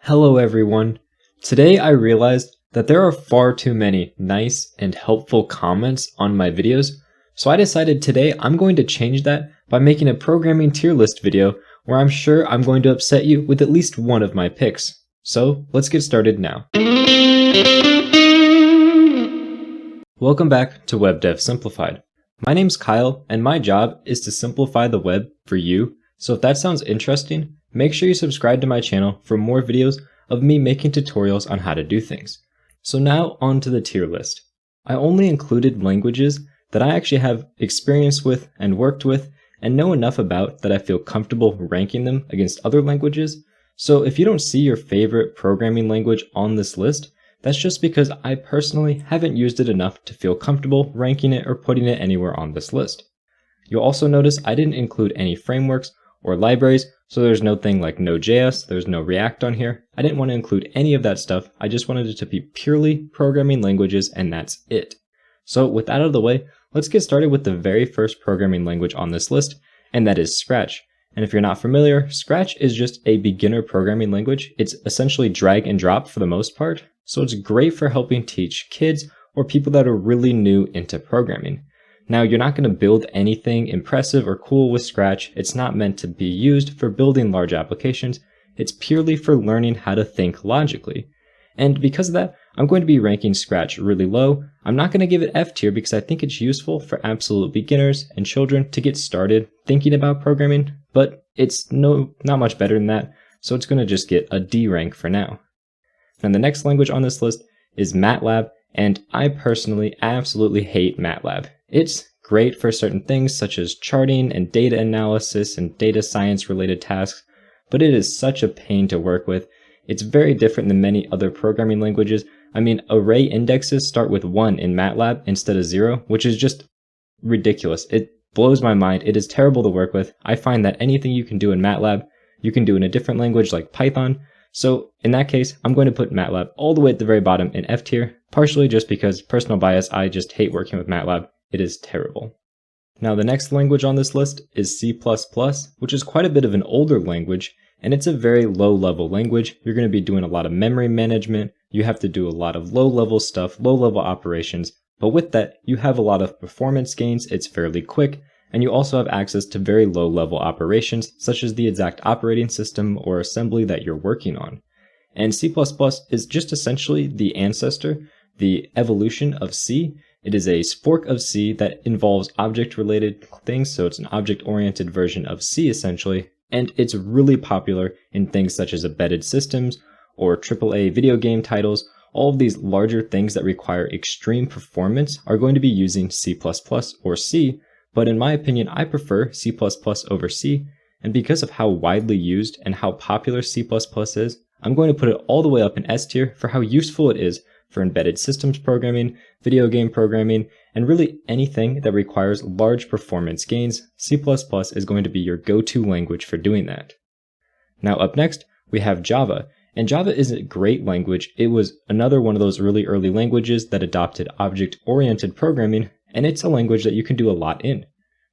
Hello everyone. Today I realized that there are far too many nice and helpful comments on my videos, so I decided today I'm going to change that by making a programming tier list video where I'm sure I'm going to upset you with at least one of my picks. So let's get started now. Welcome back to Web Dev Simplified. My name's Kyle and my job is to simplify the web for you, so if that sounds interesting, make sure you subscribe to my channel for more videos of me making tutorials on how to do things. So now on to the tier list. I only included languages that I actually have experience with and worked with and know enough about that I feel comfortable ranking them against other languages. So if you don't see your favorite programming language on this list, that's just because I personally haven't used it enough to feel comfortable ranking it or putting it anywhere on this list. You'll also notice I didn't include any frameworks or libraries, so there's no thing like Node.js, there's no React on here. I didn't want to include any of that stuff. I just wanted it to be purely programming languages, and that's it. So with that out of the way, let's get started with the very first programming language on this list, and that is Scratch. And if you're not familiar, Scratch is just a beginner programming language. It's essentially drag and drop for the most part, so it's great for helping teach kids or people that are really new into programming. Now, you're not going to build anything impressive or cool with Scratch. It's not meant to be used for building large applications. It's purely for learning how to think logically. And because of that, I'm going to be ranking Scratch really low. I'm not going to give it F tier because I think it's useful for absolute beginners and children to get started thinking about programming, but it's not much better than that, so it's going to just get a D rank for now. And the next language on this list is MATLAB, and I personally absolutely hate MATLAB. It's great for certain things such as charting and data analysis and data science related tasks, but it is such a pain to work with. It's very different than many other programming languages. I mean, array indexes start with 1 in MATLAB instead of 0, which is just ridiculous. It blows my mind. It is terrible to work with. I find that anything you can do in MATLAB, you can do in a different language like Python. So in that case, I'm going to put MATLAB all the way at the very bottom in F tier, partially just because personal bias, I just hate working with MATLAB. It is terrible. Now the next language on this list is C++, which is quite a bit of an older language, and it's a very low-level language. You're going to be doing a lot of memory management, you have to do a lot of low-level stuff, low-level operations, but with that, you have a lot of performance gains, it's fairly quick, and you also have access to very low-level operations, such as the exact operating system or assembly that you're working on. And C++ is just essentially the ancestor, the evolution of C. It is a fork of C that involves object-related things, so it's an object-oriented version of C essentially, and it's really popular in things such as embedded systems or AAA video game titles. All of these larger things that require extreme performance are going to be using C++ or C, but in my opinion, I prefer C++ over C, and because of how widely used and how popular C++ is, I'm going to put it all the way up in S tier for how useful it is for embedded systems programming, video game programming, and really anything that requires large performance gains. C++ is going to be your go-to language for doing that. Now up next, we have Java. And Java is a great language. It was another one of those really early languages that adopted object-oriented programming, and it's a language that you can do a lot in.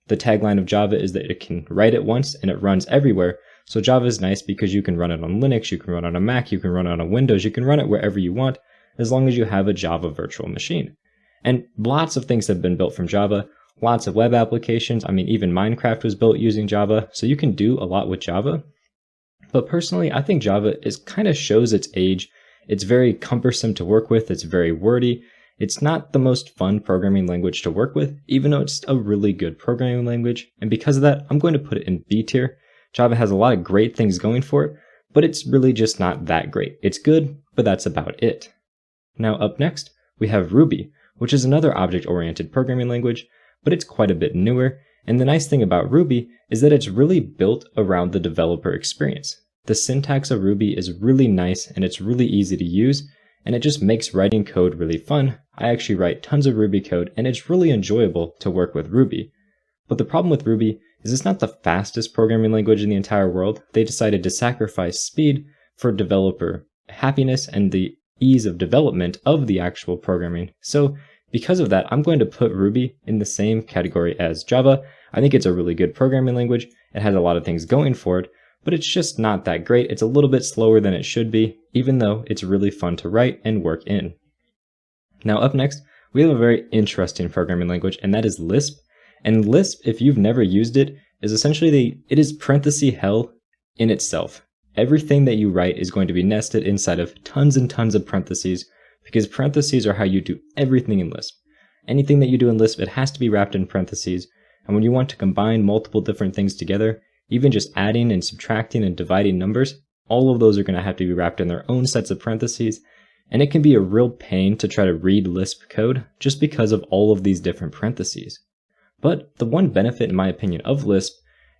The tagline of Java is that it can write it once and it runs everywhere. So Java is nice because you can run it on Linux, you can run it on a Mac, you can run it on a Windows, you can run it wherever you want, as long as you have a Java virtual machine. And lots of things have been built from Java, lots of web applications. I mean, even Minecraft was built using Java, so you can do a lot with Java. But personally, I think Java kind of shows its age. It's very cumbersome to work with, it's very wordy. It's not the most fun programming language to work with, even though it's a really good programming language. And because of that, I'm going to put it in B tier. Java has a lot of great things going for it, but it's really just not that great. It's good, but that's about it. Now up next, we have Ruby, which is another object-oriented programming language, but it's quite a bit newer, and the nice thing about Ruby is that it's really built around the developer experience. The syntax of Ruby is really nice and it's really easy to use, and it just makes writing code really fun. I actually write tons of Ruby code, and it's really enjoyable to work with Ruby. But the problem with Ruby is it's not the fastest programming language in the entire world. They decided to sacrifice speed for developer happiness and the ease of development of the actual programming. So because of that, I'm going to put Ruby in the same category as Java. I think it's a really good programming language. It has a lot of things going for it, but it's just not that great. It's a little bit slower than it should be, even though it's really fun to write and work in. Now up next, we have a very interesting programming language, and that is Lisp. And Lisp, if you've never used it, is essentially it is parenthesis hell in itself. Everything that you write is going to be nested inside of tons and tons of parentheses, because parentheses are how you do everything in Lisp. Anything that you do in Lisp, it has to be wrapped in parentheses. And when you want to combine multiple different things together, even just adding and subtracting and dividing numbers, all of those are going to have to be wrapped in their own sets of parentheses. And it can be a real pain to try to read Lisp code just because of all of these different parentheses. But the one benefit, in my opinion, of Lisp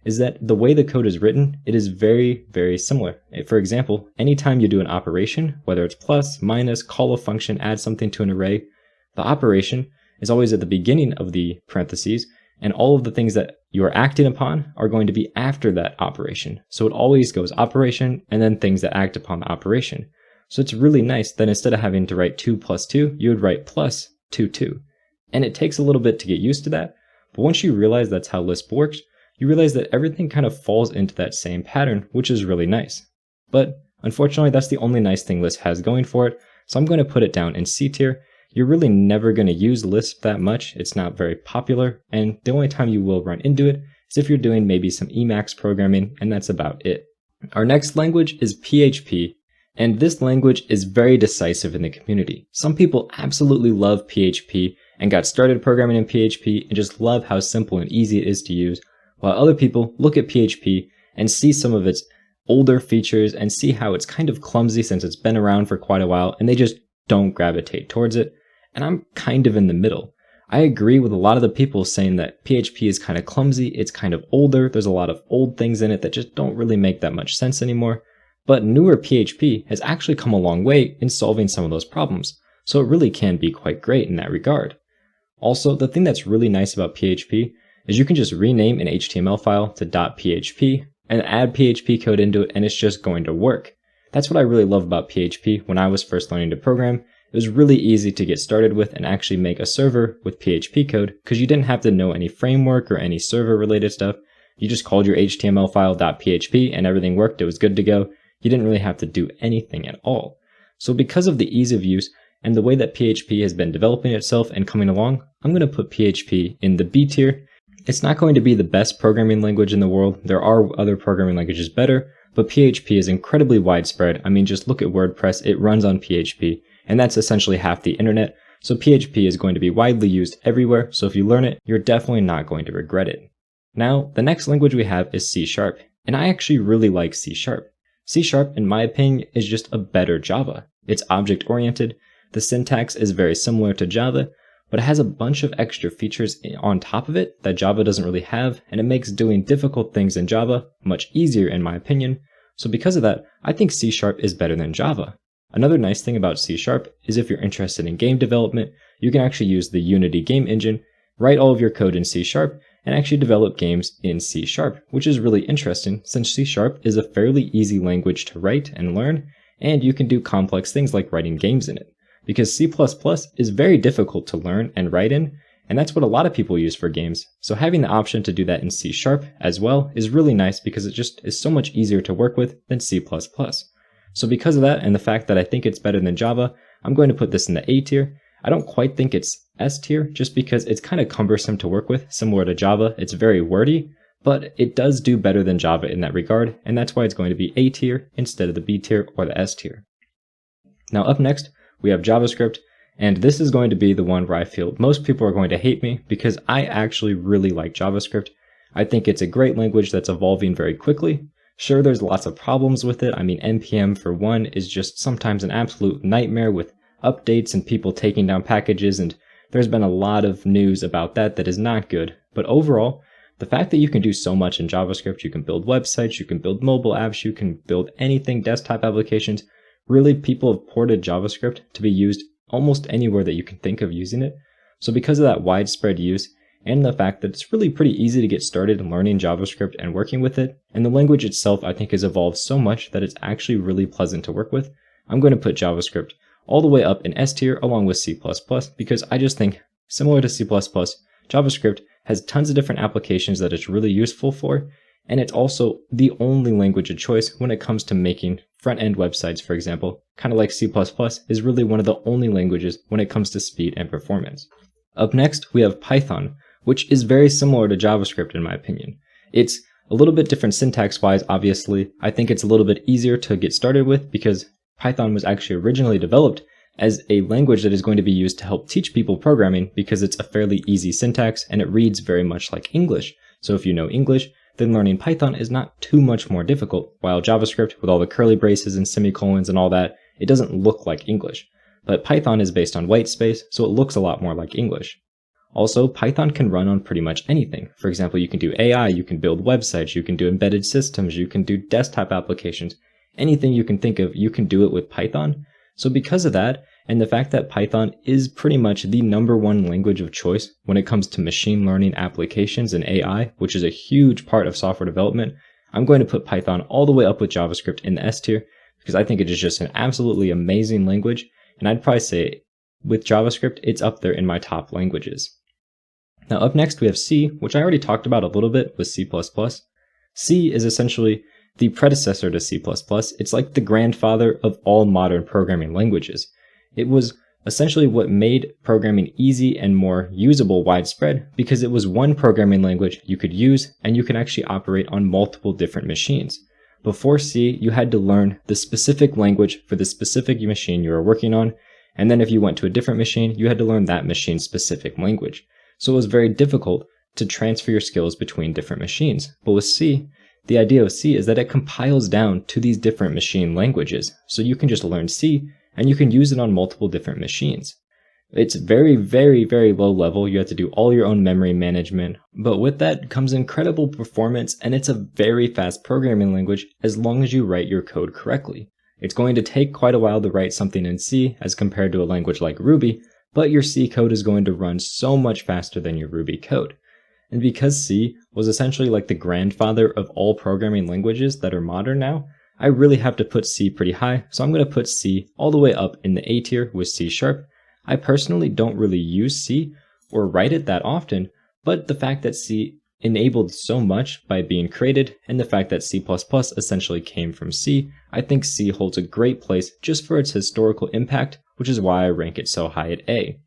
is that the way the code is written, it is very, very similar. For example, anytime you do an operation, whether it's plus, minus, call a function, add something to an array, the operation is always at the beginning of the parentheses, and all of the things that you are acting upon are going to be after that operation. So it always goes operation and then things that act upon the operation. So it's really nice that instead of having to write 2 plus 2, you would write plus 2, 2. And it takes a little bit to get used to that, but once you realize that's how Lisp works, you realize that everything kind of falls into that same pattern, which is really nice. But unfortunately, that's the only nice thing Lisp has going for it, so I'm going to put it down in C tier. You're really never going to use Lisp that much. It's not very popular, and the only time you will run into it is if you're doing maybe some Emacs programming, and that's about it. Our next language is PHP, and this language is very decisive in the community. Some people absolutely love PHP and got started programming in PHP and just love how simple and easy it is to use, while other people look at PHP and see some of its older features and see how it's kind of clumsy since it's been around for quite a while, and they just don't gravitate towards it. And I'm kind of in the middle. I agree with a lot of the people saying that PHP is kind of clumsy, it's kind of older, there's a lot of old things in it that just don't really make that much sense anymore. But newer PHP has actually come a long way in solving some of those problems, so it really can be quite great in that regard. Also, the thing that's really nice about PHP is you can just rename an HTML file to .php and add PHP code into it, and it's just going to work. That's what I really love about PHP when I was first learning to program. It was really easy to get started with and actually make a server with PHP code because you didn't have to know any framework or any server related stuff. You just called your HTML file .php and everything worked. It was good to go. You didn't really have to do anything at all. So because of the ease of use and the way that PHP has been developing itself and coming along, I'm going to put PHP in the B tier. It's not going to be the best programming language in the world. There are other programming languages better, but PHP is incredibly widespread. I mean, just look at WordPress. It runs on PHP, and that's essentially half the internet. So PHP is going to be widely used everywhere. So if you learn it, you're definitely not going to regret it. Now, the next language we have is C#, and I actually really like C#. C#, in my opinion, is just a better Java. It's object-oriented. The syntax is very similar to Java, but it has a bunch of extra features on top of it that Java doesn't really have, and it makes doing difficult things in Java much easier in my opinion. So because of that, I think C# is better than Java. Another nice thing about C# is if you're interested in game development, you can actually use the Unity game engine, write all of your code in C#, and actually develop games in C#, which is really interesting since C# is a fairly easy language to write and learn, and you can do complex things like writing games in it. Because C++ is very difficult to learn and write in, and that's what a lot of people use for games. So having the option to do that in C# as well is really nice because it just is so much easier to work with than C++. So because of that and the fact that I think it's better than Java, I'm going to put this in the A tier. I don't quite think it's S tier just because it's kind of cumbersome to work with, similar to Java. It's very wordy, but it does do better than Java in that regard, and that's why it's going to be A tier instead of the B tier or the S tier. Now up next, we have JavaScript, and this is going to be the one where I feel most people are going to hate me because I actually really like JavaScript. I think it's a great language that's evolving very quickly. Sure, there's lots of problems with it. I mean, NPM for one is just sometimes an absolute nightmare with updates and people taking down packages, and there's been a lot of news about that that is not good. But overall, the fact that you can do so much in JavaScript, you can build websites, you can build mobile apps, you can build anything, desktop applications. Really, people have ported JavaScript to be used almost anywhere that you can think of using it. So because of that widespread use and the fact that it's really pretty easy to get started learning JavaScript and working with it, and the language itself I think has evolved so much that it's actually really pleasant to work with, I'm going to put JavaScript all the way up in S tier along with C++ because I just think, similar to C++, JavaScript has tons of different applications that it's really useful for, and it's also the only language of choice when it comes to making front-end websites, for example, kind of like C++ is really one of the only languages when it comes to speed and performance. Up next, we have Python, which is very similar to JavaScript in my opinion. It's a little bit different syntax-wise, obviously. I think it's a little bit easier to get started with because Python was actually originally developed as a language that is going to be used to help teach people programming because it's a fairly easy syntax and it reads very much like English. So if you know English, then learning Python is not too much more difficult, while JavaScript, with all the curly braces and semicolons and all that, it doesn't look like English. But Python is based on white space, so it looks a lot more like English. Also, Python can run on pretty much anything. For example, you can do AI, you can build websites, you can do embedded systems, you can do desktop applications. Anything you can think of, you can do it with Python. So because of that, and the fact that Python is pretty much the #1 language of choice when it comes to machine learning applications and AI, which is a huge part of software development, I'm going to put Python all the way up with JavaScript in the S tier because I think it is just an absolutely amazing language, and I'd probably say with JavaScript, it's up there in my top languages. Now up next we have C, which I already talked about a little bit with C++. C is essentially the predecessor to C++. It's like the grandfather of all modern programming languages. It was essentially what made programming easy and more usable widespread because it was one programming language you could use and you can actually operate on multiple different machines. Before C, you had to learn the specific language for the specific machine you were working on, and then if you went to a different machine, you had to learn that machine's specific language. So it was very difficult to transfer your skills between different machines. But with C, the idea of C is that it compiles down to these different machine languages. So you can just learn C and you can use it on multiple different machines. It's very, very, very low level. You have to do all your own memory management. But with that comes incredible performance, and it's a very fast programming language as long as you write your code correctly. It's going to take quite a while to write something in C as compared to a language like Ruby, but your C code is going to run so much faster than your Ruby code. And because C was essentially like the grandfather of all programming languages that are modern now, I really have to put C pretty high, so I'm going to put C all the way up in the A tier with C#. I personally don't really use C or write it that often, but the fact that C enabled so much by being created and the fact that C++ essentially came from C, I think C holds a great place just for its historical impact, which is why I rank it so high at A.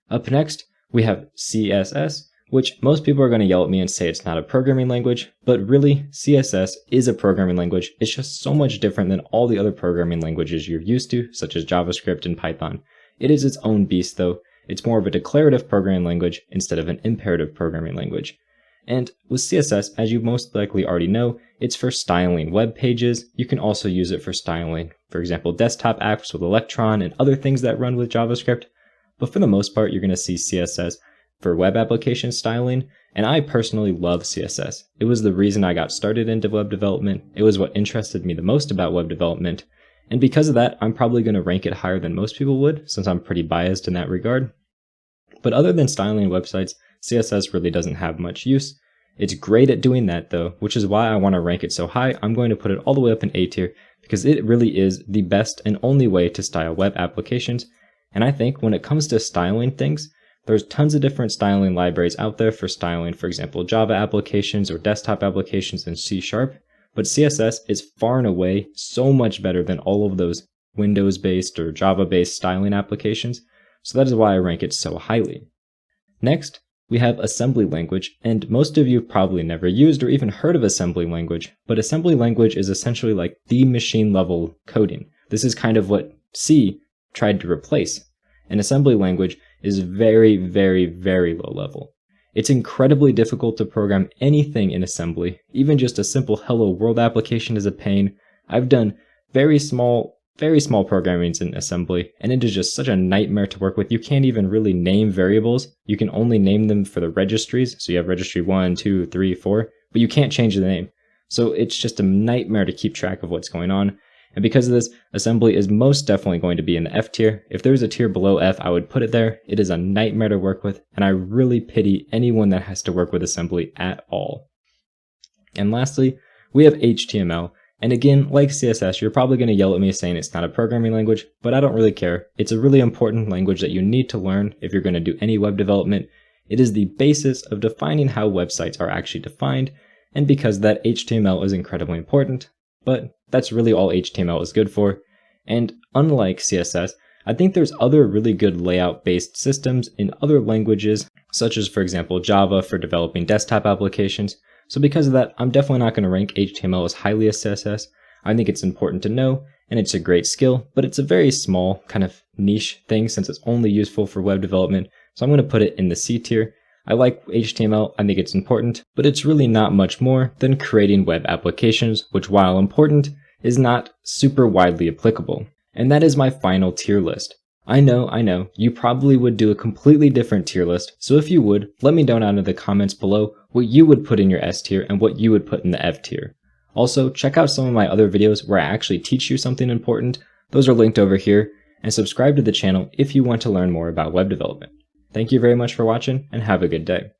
Up next, we have CSS, which most people are going to yell at me and say it's not a programming language, but really, CSS is a programming language. It's just so much different than all the other programming languages you're used to, such as JavaScript and Python. It is its own beast though. It's more of a declarative programming language instead of an imperative programming language. And with CSS, as you most likely already know, it's for styling web pages. You can also use it for styling, for example, desktop apps with Electron and other things that run with JavaScript. But for the most part, you're going to see CSS for web application styling, and I personally love CSS. It was the reason I got started into web development. It was what interested me the most about web development. And because of that, I'm probably going to rank it higher than most people would, since I'm pretty biased in that regard. But other than styling websites, CSS really doesn't have much use. It's great at doing that though, which is why I want to rank it so high. I'm going to put it all the way up in A tier because it really is the best and only way to style web applications. And I think when it comes to styling things, there's tons of different styling libraries out there for styling, for example, Java applications or desktop applications in C#, but CSS is far and away so much better than all of those Windows-based or Java-based styling applications, so that is why I rank it so highly. Next, we have assembly language, and most of you have probably never used or even heard of assembly language, but assembly language is essentially like the machine-level coding. This is kind of what C tried to replace. An assembly language is very, very, very low level. It's incredibly difficult to program anything in assembly. Even just a simple hello world application is a pain. I've done very small programmings in assembly, and it is just such a nightmare to work with. You can't even really name variables. You can only name them for the registries. So you have registry 1, 2, 3, 4, but you can't change the name. So it's just a nightmare to keep track of what's going on. And because of this, assembly is most definitely going to be in the F tier. If there was a tier below F, I would put it there. It is a nightmare to work with, and I really pity anyone that has to work with assembly at all. And lastly, we have HTML. And again, like CSS, you're probably going to yell at me saying it's not a programming language, but I don't really care. It's a really important language that you need to learn if you're going to do any web development. It is the basis of defining how websites are actually defined, and because that HTML is incredibly important, but that's really all HTML is good for. And unlike CSS, I think there's other really good layout-based systems in other languages, such as, for example, Java for developing desktop applications. So because of that, I'm definitely not going to rank HTML as highly as CSS. I think it's important to know, and it's a great skill, but it's a very small kind of niche thing since it's only useful for web development. So I'm going to put it in the C tier. I like HTML, I think it's important, but it's really not much more than creating web applications, which while important, is not super widely applicable. And that is my final tier list. I know, you probably would do a completely different tier list, so if you would, let me know down in the comments below what you would put in your S tier and what you would put in the F tier. Also, check out some of my other videos where I actually teach you something important. Those are linked over here, and subscribe to the channel if you want to learn more about web development. Thank you very much for watching, and have a good day.